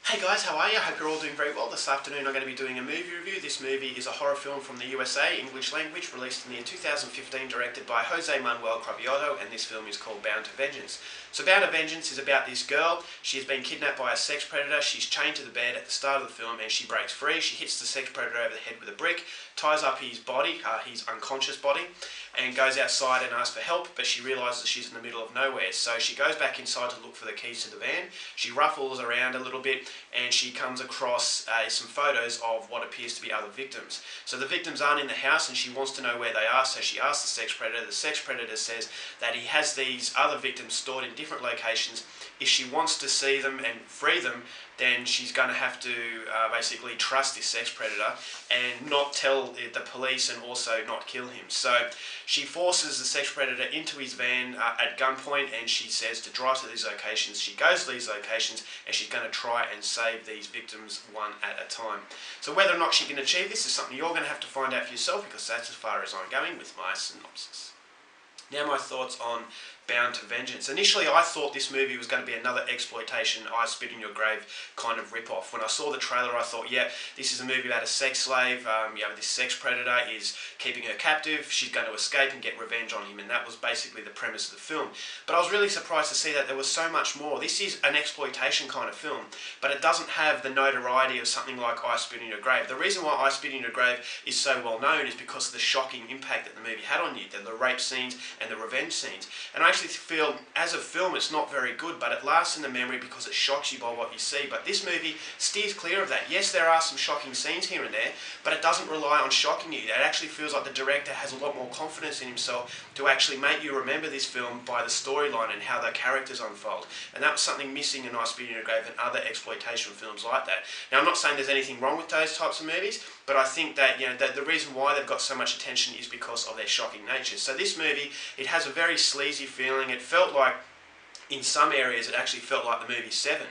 Hey guys, how are you? I hope you're all doing very well. This afternoon I'm going to be doing a movie review. This movie is a horror film from the USA, English language, released in the year 2015, directed by Jose Manuel Cravioto, and this film is called Bound to Vengeance. So Bound to Vengeance is about this girl. She has been kidnapped by a sex predator. She's chained to the bed at the start of the film and she breaks free. She hits the sex predator over the head with a brick, ties up his body, his unconscious body, and goes outside and asks for help, but she realises she's in the middle of nowhere. So she goes back inside to look for the keys to the van. She ruffles around a little bit and she comes across some photos of what appears to be other victims. So the victims aren't in the house and she wants to know where they are, so she asks the sex predator. The sex predator says that he has these other victims stored in different locations. If she wants to see them and free them, then she's going to have to basically trust this sex predator and not tell the police and also not kill him. So she forces the sex predator into his van at gunpoint and she says to drive to these locations. She goes to these locations and she's going to try and save these victims one at a time. So whether or not she can achieve this is something you're going to have to find out for yourself, because that's as far as I'm going with my synopsis. Now my thoughts on Bound to Vengeance. Initially I thought this movie was going to be another exploitation, I Spit in Your Grave kind of rip-off. When I saw the trailer I thought, yeah, this is a movie about a sex slave, this sex predator is keeping her captive, she's going to escape and get revenge on him, and that was basically the premise of the film. But I was really surprised to see that there was so much more. This is an exploitation kind of film, but it doesn't have the notoriety of something like I Spit in Your Grave. The reason why I Spit in Your Grave is so well known is because of the shocking impact that the movie had on you, the rape scenes and the revenge scenes. And I actually feel, as a film, it's not very good, but it lasts in the memory because it shocks you by what you see. But this movie steers clear of that. Yes, there are some shocking scenes here and there, but it doesn't rely on shocking you. It actually feels like the director has a lot more confidence in himself to actually make you remember this film by the storyline and how the characters unfold. And that was something missing in I Spit in Your Grave and other exploitation films like that. Now, I'm not saying there's anything wrong with those types of movies, but I think that, that the reason why they've got so much attention is because of their shocking nature. So this movie, it has a very sleazy feeling. It felt like, in some areas, it actually felt like the movie Seven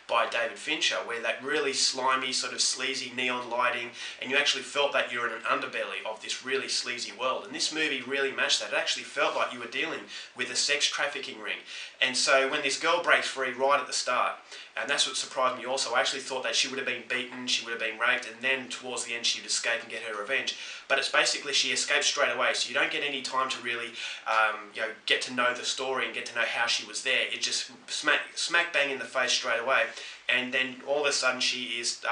by David Fincher, where that really slimy, sort of sleazy neon lighting, and you actually felt that you're in an underbelly of this really sleazy world. And this movie really matched that. It actually felt like you were dealing with a sex trafficking ring. And so when this girl breaks free right at the start, and that's what surprised me also, I actually thought that she would have been beaten, she would have been raped, and then towards the end she'd escape and get her revenge. But it's basically she escapes straight away, so you don't get any time to really get to know the story and get to know how she was there. It just smack bang in the face straight away. And then all of a sudden she is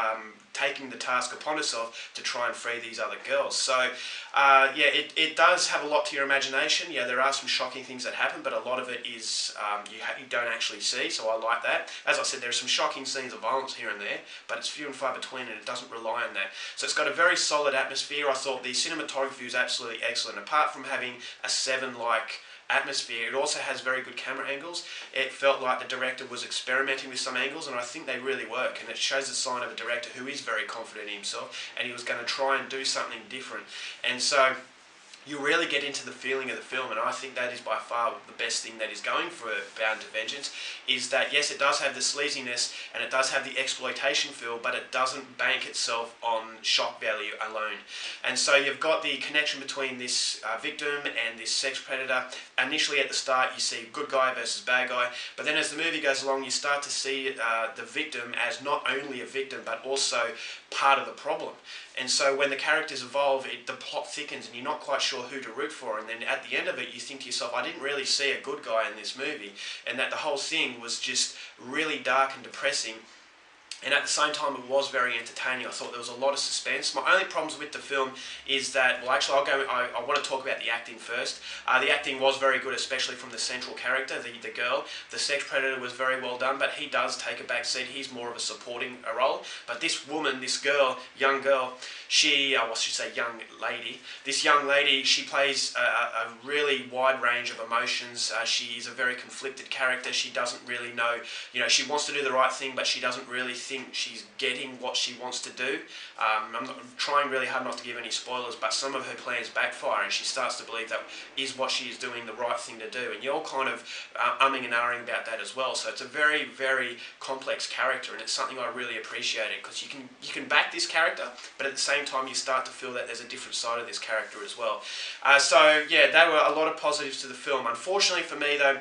taking the task upon herself to try and free these other girls. So it does have a lot to your imagination. Yeah, there are some shocking things that happen, but a lot of it is you don't actually see, so I like that. As I said, there are some shocking scenes of violence here and there, but it's few and far between and it doesn't rely on that. So it's got a very solid atmosphere. I thought the cinematography was absolutely excellent. Apart from having a Seven-like atmosphere, it also has very good camera angles. It felt like the director was experimenting with some angles, and I think they really work, and it shows the sign of a director who is very confident in himself and he was going to try and do something different. And so you really get into the feeling of the film, and I think that is by far the best thing that is going for Bound to Vengeance, is that yes, it does have the sleaziness and it does have the exploitation feel, but it doesn't bank itself on shock value alone. And so you've got the connection between this victim and this sex predator. Initially at the start you see good guy versus bad guy, but then as the movie goes along you start to see the victim as not only a victim but also part of the problem. And so when the characters evolve, the plot thickens and you're not quite sure who to root for, and then at the end of it you think to yourself, I didn't really see a good guy in this movie, and that the whole thing was just really dark and depressing. And at the same time it was very entertaining. I thought there was a lot of suspense. My only problems with the film is that, well actually I want to talk about the acting first. The acting was very good, especially from the central character, the girl. The sex predator was very well done, but he does take a back seat. He's more of a supporting role. But this woman, this girl, young girl, young lady. This young lady, she plays a really wide range of emotions. She is a very conflicted character. She doesn't really know, she wants to do the right thing, but she doesn't really think she's getting what she wants to do. I'm trying really hard not to give any spoilers, but some of her plans backfire and she starts to believe that is what she is doing the right thing to do. And you're kind of umming and ahhing about that as well. So it's a very, very complex character, and it's something I really appreciated, because you can back this character, but at the same time you start to feel that there's a different side of this character as well. So yeah, there were a lot of positives to the film. Unfortunately for me though,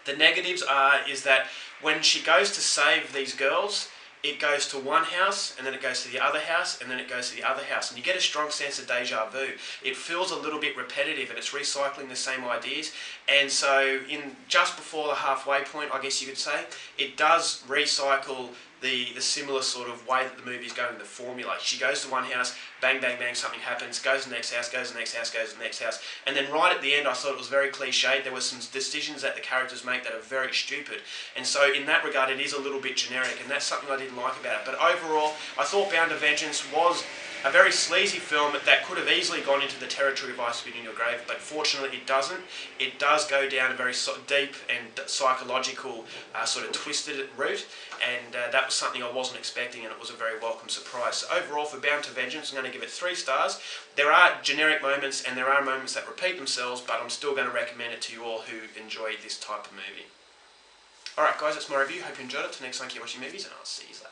the negatives is that when she goes to save these girls, it goes to one house, and then it goes to the other house, and then it goes to the other house, and you get a strong sense of deja vu. It feels a little bit repetitive, and it's recycling the same ideas, and so in just before the halfway point, I guess you could say, it does recycle the similar sort of way that the movie's going, the formula. She goes to one house, bang, bang, bang, something happens, goes to the next house, goes to the next house, goes to the next house. And then right at the end, I thought it was very cliched. There were some decisions that the characters make that are very stupid. And so in that regard, it is a little bit generic, and that's something I didn't like about it. But overall, I thought Bound to Vengeance was a very sleazy film that could have easily gone into the territory of I Spit in Your Grave, but fortunately it doesn't. It does go down a very deep and psychological sort of twisted route, and that was something I wasn't expecting, and it was a very welcome surprise. So overall, for Bound to Vengeance, I'm going to give it 3 stars. There are generic moments and there are moments that repeat themselves, but I'm still going to recommend it to you all who enjoy this type of movie. Alright guys, that's my review. Hope you enjoyed it. Till next time, keep watching movies, and I'll see you later.